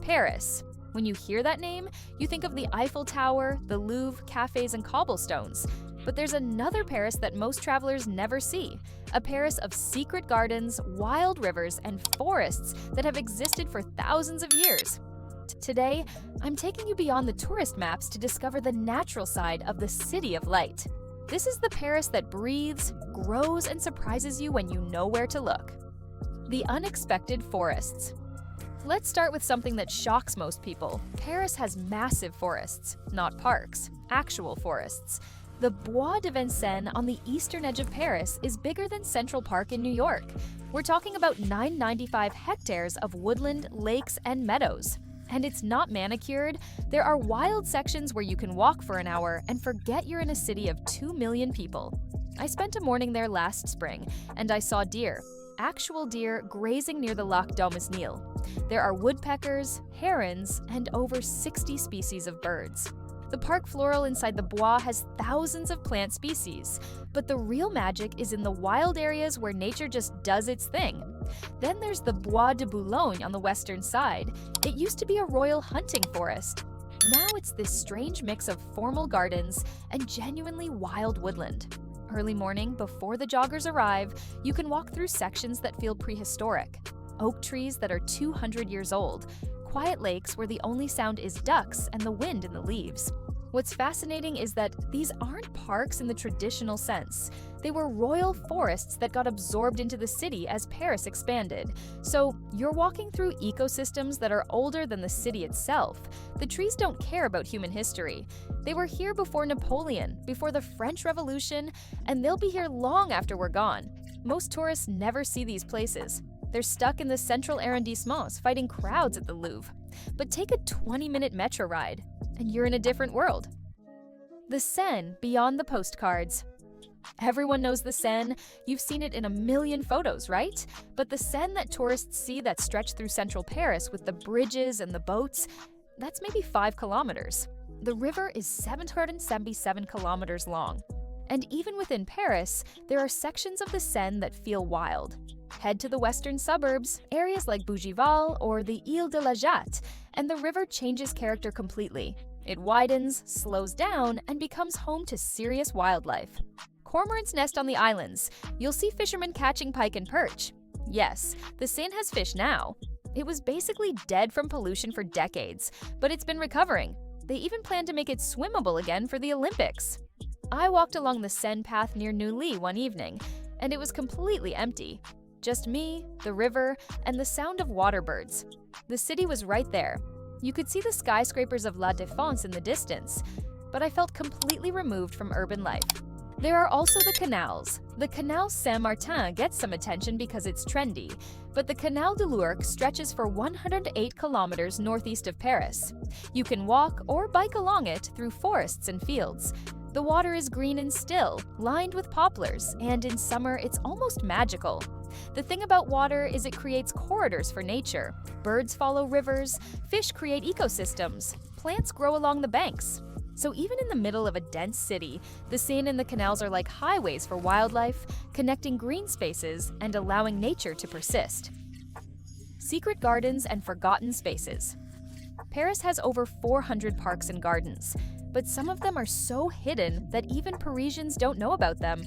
Paris. When you hear that name, you think of the Eiffel Tower, the Louvre, cafes, and cobblestones. But there's another Paris that most travelers never see, a Paris of secret gardens, wild rivers, and forests that have existed for thousands of years. Today, I'm taking you beyond the tourist maps to discover the natural side of the City of Light. This is the Paris that breathes, grows, and surprises you when you know where to look. The unexpected forests. Let's start with something that shocks most people. Paris has massive forests, not parks, actual forests. The Bois de Vincennes on the eastern edge of Paris is bigger than Central Park in New York. We're talking about 995 hectares of woodland, lakes, and meadows. And it's not manicured. There are wild sections where you can walk for an hour and forget you're in a city of 2 million people. I spent a morning there last spring, and I saw deer. Actual deer grazing near the Lac d'Aumesnil. There are woodpeckers, herons, and over 60 species of birds. The park floral inside the Bois has thousands of plant species, but the real magic is in the wild areas where nature just does its thing. Then there's the Bois de Boulogne on the western side. It used to be a royal hunting forest. Now it's this strange mix of formal gardens and genuinely wild woodland. Early morning, before the joggers arrive, you can walk through sections that feel prehistoric. Oak trees that are 200 years old, quiet lakes where the only sound is ducks and the wind in the leaves. What's fascinating is that these aren't parks in the traditional sense. They were royal forests that got absorbed into the city as Paris expanded. So you're walking through ecosystems that are older than the city itself. The trees don't care about human history. They were here before Napoleon, before the French Revolution, and they'll be here long after we're gone. Most tourists never see these places. They're stuck in the central arrondissements fighting crowds at the Louvre. But take a 20-minute metro ride, and you're in a different world. The Seine beyond the postcards. Everyone knows the Seine. You've seen it in a million photos, right? But the Seine that tourists see that stretch through central Paris with the bridges and the boats, that's maybe 5 kilometers. The river is 777 kilometers long. And even within Paris, there are sections of the Seine that feel wild. Head to the western suburbs, areas like Bougival or the Ile de la Jatte, and the river changes character completely. It widens, slows down, and becomes home to serious wildlife. Cormorants nest on the islands. You'll see fishermen catching pike and perch. Yes, the Seine has fish now. It was basically dead from pollution for decades, but it's been recovering. They even plan to make it swimmable again for the Olympics. I walked along the Seine path near Neuilly one evening, and it was completely empty. Just me, the river, and the sound of water birds. The city was right there. You could see the skyscrapers of La Défense in the distance, but I felt completely removed from urban life. There are also the canals. The Canal Saint-Martin gets some attention because it's trendy, but the Canal de l'Ourcq stretches for 108 kilometers northeast of Paris. You can walk or bike along it through forests and fields. The water is green and still, lined with poplars, and in summer it's almost magical. The thing about water is it creates corridors for nature. Birds follow rivers, fish create ecosystems, plants grow along the banks. So even in the middle of a dense city, the Seine and the canals are like highways for wildlife, connecting green spaces and allowing nature to persist. Secret gardens and forgotten spaces. Paris has over 400 parks and gardens, but some of them are so hidden that even Parisians don't know about them.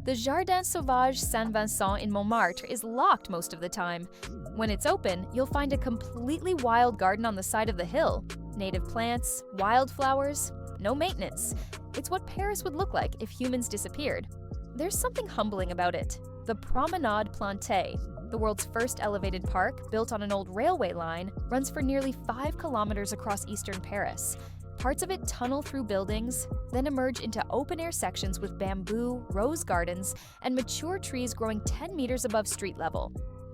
The Jardin Sauvage Saint-Vincent in Montmartre is locked most of the time. When it's open, you'll find a completely wild garden on the side of the hill. Native plants, wildflowers, no maintenance. It's what Paris would look like if humans disappeared. There's something humbling about it. The Promenade Plantée, the world's first elevated park, built on an old railway line, runs for nearly 5 kilometers across eastern Paris. Parts of it tunnel through buildings, then emerge into open-air sections with bamboo, rose gardens, and mature trees growing 10 meters above street level.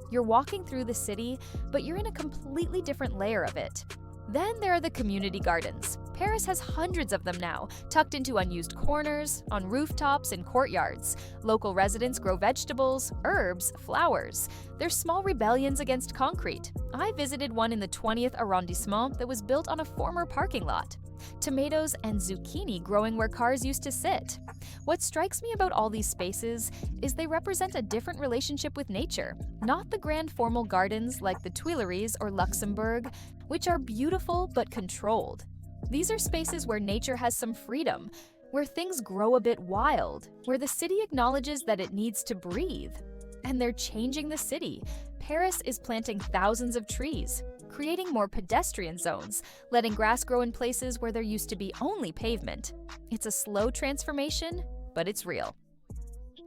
You're walking through the city, but you're in a completely different layer of it. Then there are the community gardens. Paris has hundreds of them now, tucked into unused corners, on rooftops, and courtyards. Local residents grow vegetables, herbs, flowers. They're small rebellions against concrete. I visited one in the 20th arrondissement that was built on a former parking lot. Tomatoes and zucchini growing where cars used to sit. What strikes me about all these spaces is they represent a different relationship with nature. Not the grand formal gardens like the Tuileries or Luxembourg. which are beautiful but controlled. These are spaces where nature has some freedom, where things grow a bit wild, where the city acknowledges that it needs to breathe. And they're changing the city. Paris is planting thousands of trees, creating more pedestrian zones, letting grass grow in places where there used to be only pavement. It's a slow transformation, but it's real.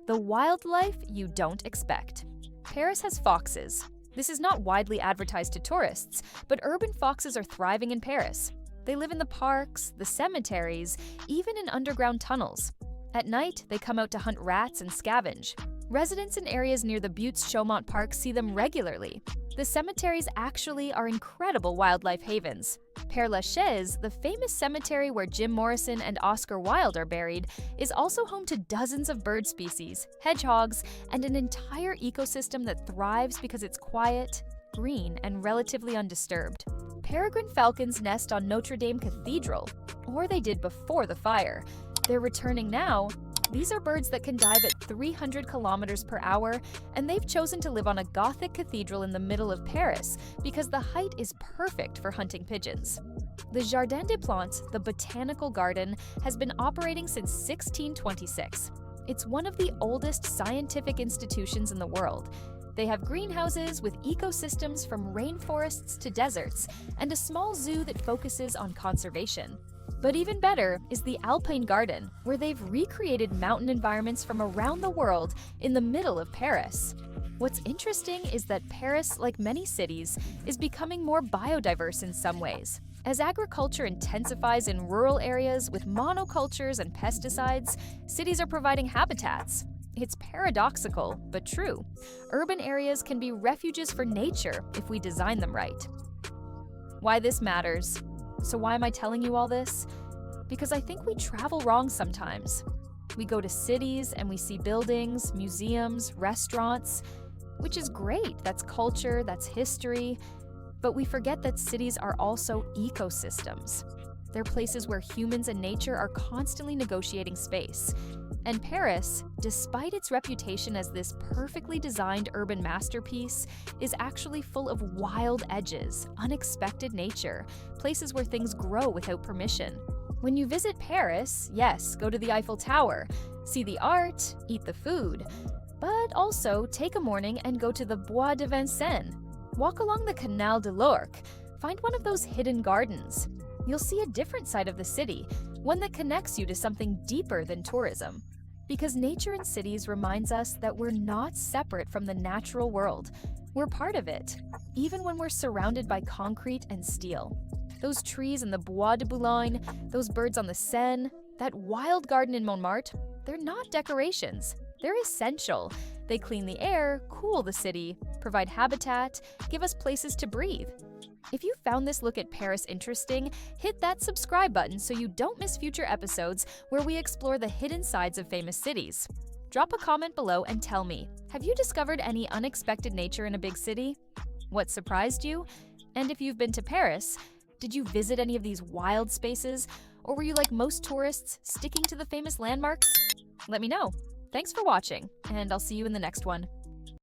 The wildlife you don't expect. Paris has foxes. This is not widely advertised to tourists, but urban foxes are thriving in Paris. They live in the parks, the cemeteries, even in underground tunnels. At night, they come out to hunt rats and scavenge. Residents in areas near the Buttes Chaumont Park see them regularly. The cemeteries actually are incredible wildlife havens. Père Lachaise, the famous cemetery where Jim Morrison and Oscar Wilde are buried, is also home to dozens of bird species, hedgehogs, and an entire ecosystem that thrives because it's quiet, green, and relatively undisturbed. Peregrine falcons nest on Notre Dame Cathedral, or they did before the fire. They're returning now. These are birds that can dive at 300 kilometers per hour, and they've chosen to live on a Gothic cathedral in the middle of Paris because the height is perfect for hunting pigeons. The Jardin des Plantes, the botanical garden, has been operating since 1626. It's one of the oldest scientific institutions in the world. They have greenhouses with ecosystems from rainforests to deserts, and a small zoo that focuses on conservation. But even better is the Alpine Garden, where they've recreated mountain environments from around the world in the middle of Paris. What's interesting is that Paris, like many cities, is becoming more biodiverse in some ways. As agriculture intensifies in rural areas with monocultures and pesticides, cities are providing habitats. It's paradoxical, but true. Urban areas can be refuges for nature if we design them right. Why this matters. So why am I telling you all this? Because I think we travel wrong sometimes. We go to cities and we see buildings, museums, restaurants, which is great. That's culture, that's history. But we forget that cities are also ecosystems. They're places where humans and nature are constantly negotiating space. And Paris, despite its reputation as this perfectly designed urban masterpiece, is actually full of wild edges, unexpected nature, places where things grow without permission. When you visit Paris, yes, go to the Eiffel Tower, see the art, eat the food, but also take a morning and go to the Bois de Vincennes. Walk along the Canal de l'Ourcq, find one of those hidden gardens. You'll see a different side of the city, one that connects you to something deeper than tourism. Because nature in cities reminds us that we're not separate from the natural world. We're part of it, even when we're surrounded by concrete and steel. Those trees in the Bois de Boulogne, those birds on the Seine, that wild garden in Montmartre, they're not decorations. They're essential. They clean the air, cool the city, provide habitat, give us places to breathe. If you found this look at Paris interesting, hit that subscribe button so you don't miss future episodes where we explore the hidden sides of famous cities. Drop a comment below and tell me, have you discovered any unexpected nature in a big city? What surprised you? And if you've been to Paris, did you visit any of these wild spaces? Or were you like most tourists, sticking to the famous landmarks? Let me know. Thanks for watching, and I'll see you in the next one.